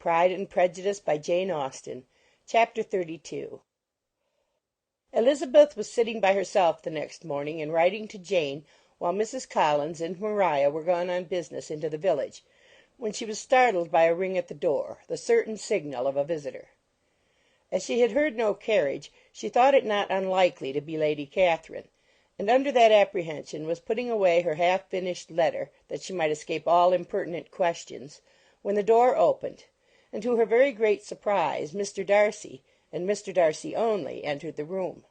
Pride and Prejudice by Jane Austen. Chapter 32. Elizabeth was sitting by herself the next morning and writing to Jane while Mrs. Collins and Maria were gone on business into the village, when she was startled by a ring at the door, the certain signal of a visitor. As she had heard no carriage, she thought it not unlikely to be Lady Catherine, and under that apprehension was putting away her half-finished letter, that she might escape all impertinent questions, when the door opened, and to her very great surprise Mr. Darcy, and Mr. Darcy only, entered the room.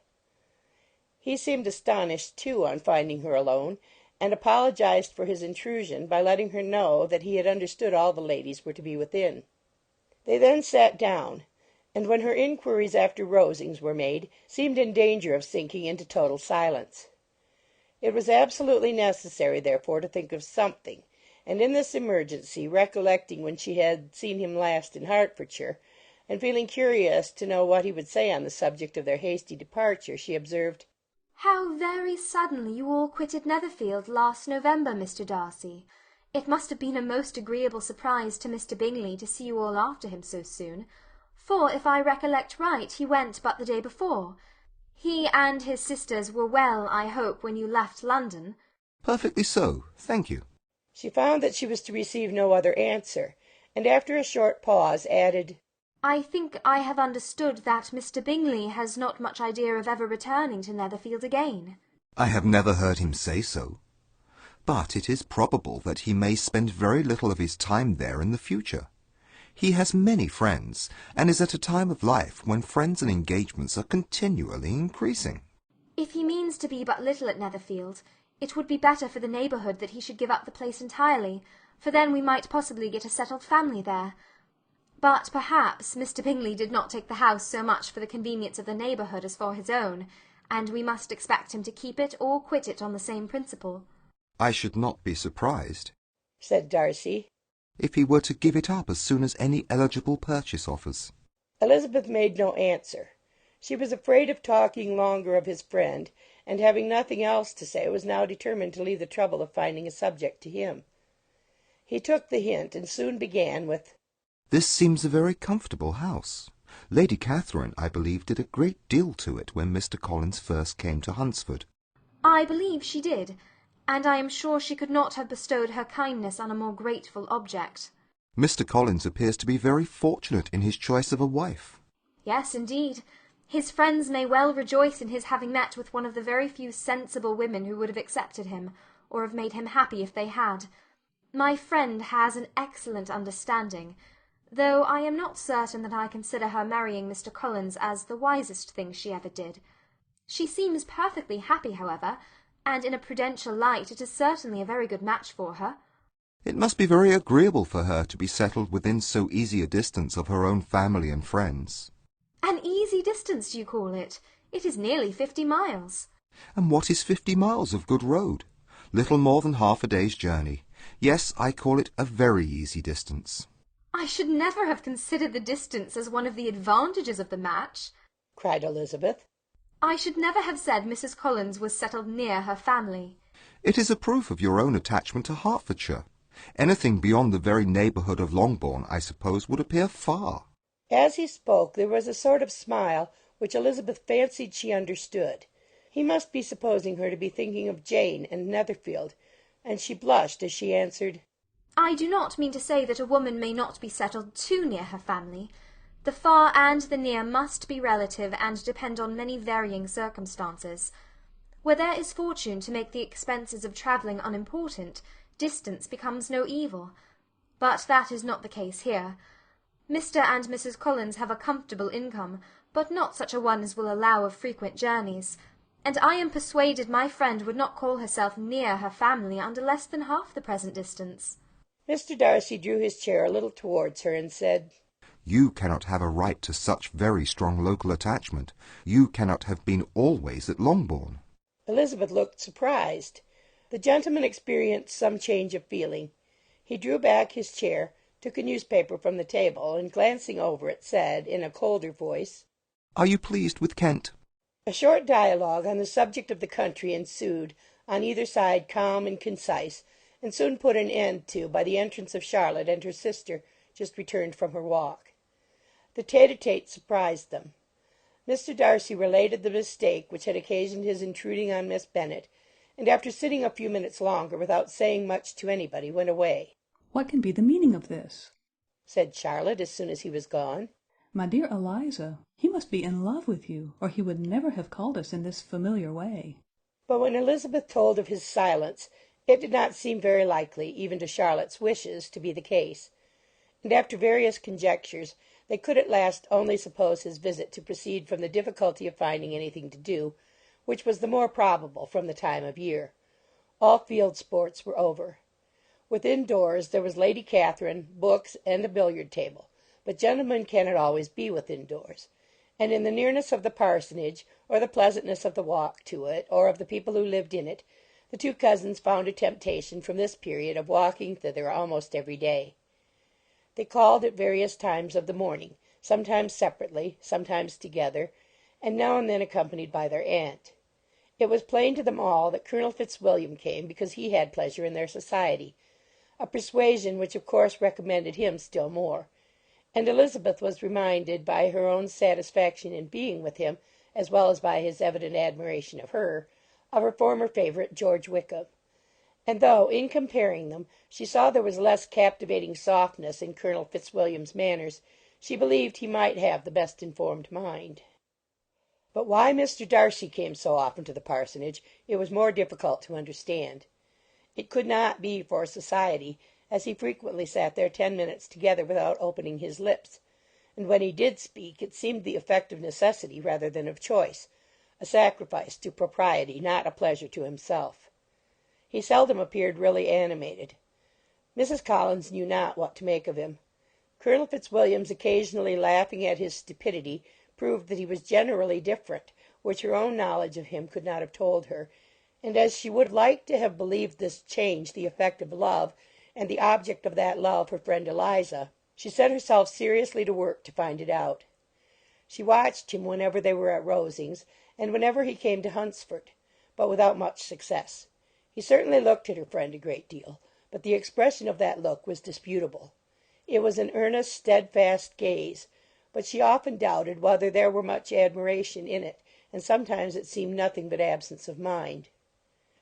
He seemed astonished, too, on finding her alone, and apologized for his intrusion by letting her know that he had understood all the ladies were to be within. They then sat down, and when her inquiries after Rosings were made, seemed in danger of sinking into total silence. It was absolutely necessary, therefore, to think of something, and in this emergency, recollecting when she had seen him last in Hertfordshire, and feeling curious to know what he would say on the subject of their hasty departure, she observed, "How very suddenly you all quitted Netherfield last November, Mr. Darcy. It must have been a most agreeable surprise to Mr. Bingley to see you all after him so soon, for, if I recollect right, he went but the day before. He and his sisters were well, I hope, when you left London?" "Perfectly so, thank you." She found that she was to receive no other answer, and after a short pause added, "I think I have understood that Mr. Bingley has not much idea of ever returning to Netherfield again." "I have never heard him say so. But it is probable that he may spend very little of his time there in the future. He has many friends, and is at a time of life when friends and engagements are continually increasing." "If he means to be but little at Netherfield, it would be better for the neighbourhood that he should give up the place entirely, for then we might possibly get a settled family there. But perhaps Mr. Bingley did not take the house so much for the convenience of the neighbourhood as for his own, and we must expect him to keep it or quit it on the same principle." "I should not be surprised," said Darcy, "if he were to give it up as soon as any eligible purchase offers." Elizabeth made no answer. She was afraid of talking longer of his friend, and having nothing else to say, was now determined to leave the trouble of finding a subject to him. He took the hint, and soon began with, "This seems a very comfortable house. Lady Catherine, I believe, did a great deal to it when Mr. Collins first came to Hunsford." "I believe she did, and I am sure she could not have bestowed her kindness on a more grateful object." "Mr. Collins appears to be very fortunate in his choice of a wife." "Yes, indeed. His friends may well rejoice in his having met with one of the very few sensible women who would have accepted him, or have made him happy if they had. My friend has an excellent understanding, though I am not certain that I consider her marrying Mr. Collins as the wisest thing she ever did. She seems perfectly happy, however, and in a prudential light it is certainly a very good match for her." "It must be very agreeable for her to be settled within so easy a distance of her own family and friends." "An easy distance, do you call it? It is nearly 50 miles. "And what is 50 miles of good road? Little more than half a day's journey. Yes, I call it a very easy distance." "I should never have considered the distance as one of the advantages of the match," cried Elizabeth. "I should never have said Mrs. Collins was settled near her family." "It is a proof of your own attachment to Hertfordshire. Anything beyond the very neighbourhood of Longbourn, I suppose, would appear far." As he spoke there was a sort of smile which Elizabeth fancied she understood. He must be supposing her to be thinking of Jane and Netherfield, and she blushed as she answered, "I do not mean to say that a woman may not be settled too near her family. The far and the near must be relative and depend on many varying circumstances. Where there is fortune to make the expenses of travelling unimportant, distance becomes no evil. But that is not the case here. Mr. and Mrs. Collins have a comfortable income, but not such a one as will allow of frequent journeys, and I am persuaded my friend would not call herself near her family under less than half the present distance." Mr. Darcy drew his chair a little towards her and said, "You cannot have a right to such very strong local attachment. You cannot have been always at Longbourn." Elizabeth looked surprised. The gentleman experienced some change of feeling. He drew back his chair, took a newspaper from the table, and glancing over it, said, in a colder voice, "Are you pleased with Kent?" A short dialogue on the subject of the country ensued, on either side calm and concise, and soon put an end to by the entrance of Charlotte and her sister, just returned from her walk. The tete-a-tete surprised them. Mr. Darcy related the mistake which had occasioned his intruding on Miss Bennet, and after sitting a few minutes longer without saying much to anybody, went away. "What can be the meaning of this?" said Charlotte as soon as he was gone. "My dear Eliza, he must be in love with you, or he would never have called us in this familiar way." But when Elizabeth told of his silence, it did not seem very likely, even to Charlotte's wishes, to be the case; and after various conjectures, they could at last only suppose his visit to proceed from the difficulty of finding anything to do, which was the more probable from the time of year. All field sports were over. Within doors there was Lady Catherine, books, and a billiard table, but gentlemen cannot always be within doors; and in the nearness of the parsonage, or the pleasantness of the walk to it, or of the people who lived in it, the two cousins found a temptation from this period of walking thither almost every day. They called at various times of the morning, sometimes separately, sometimes together, and now and then accompanied by their aunt. It was plain to them all that Colonel Fitzwilliam came because he had pleasure in their society, a persuasion which of course recommended him still more; and Elizabeth was reminded by her own satisfaction in being with him, as well as by his evident admiration of her, of her former favourite, George Wickham; and though, in comparing them, she saw there was less captivating softness in Colonel Fitzwilliam's manners, she believed he might have the best informed mind. But why Mr. Darcy came so often to the parsonage it was more difficult to understand. It could not be for society, as he frequently sat there 10 minutes together without opening his lips, and when he did speak it seemed the effect of necessity rather than of choice, a sacrifice to propriety, not a pleasure to himself. He seldom appeared really animated. Mrs. Collins knew not what to make of him. Colonel Fitzwilliam's occasionally laughing at his stupidity proved that he was generally different, which her own knowledge of him could not have told her, and as she would like to have believed this change the effect of love, and the object of that love her friend Eliza, she set herself seriously to work to find it out. She watched him whenever they were at Rosings, and whenever he came to Hunsford, but without much success. He certainly looked at her friend a great deal, but the expression of that look was disputable. It was an earnest, steadfast gaze, but she often doubted whether there were much admiration in it, and sometimes it seemed nothing but absence of mind.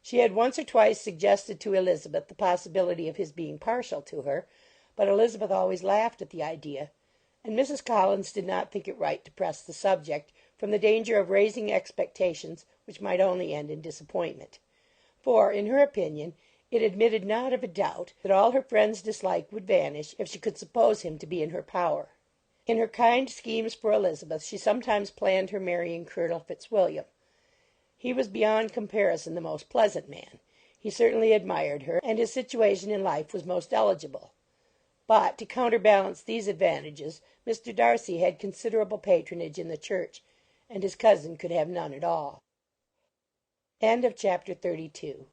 She had once or twice suggested to Elizabeth the possibility of his being partial to her, but Elizabeth always laughed at the idea, and Mrs. Collins did not think it right to press the subject, from the danger of raising expectations which might only end in disappointment; for, in her opinion, it admitted not of a doubt that all her friend's dislike would vanish if she could suppose him to be in her power. In her kind schemes for Elizabeth she sometimes planned her marrying Colonel Fitzwilliam. He was beyond comparison the most pleasant man. He certainly admired her, and his situation in life was most eligible. But, to counterbalance these advantages, Mr. Darcy had considerable patronage in the church, and his cousin could have none at all. Chapter 32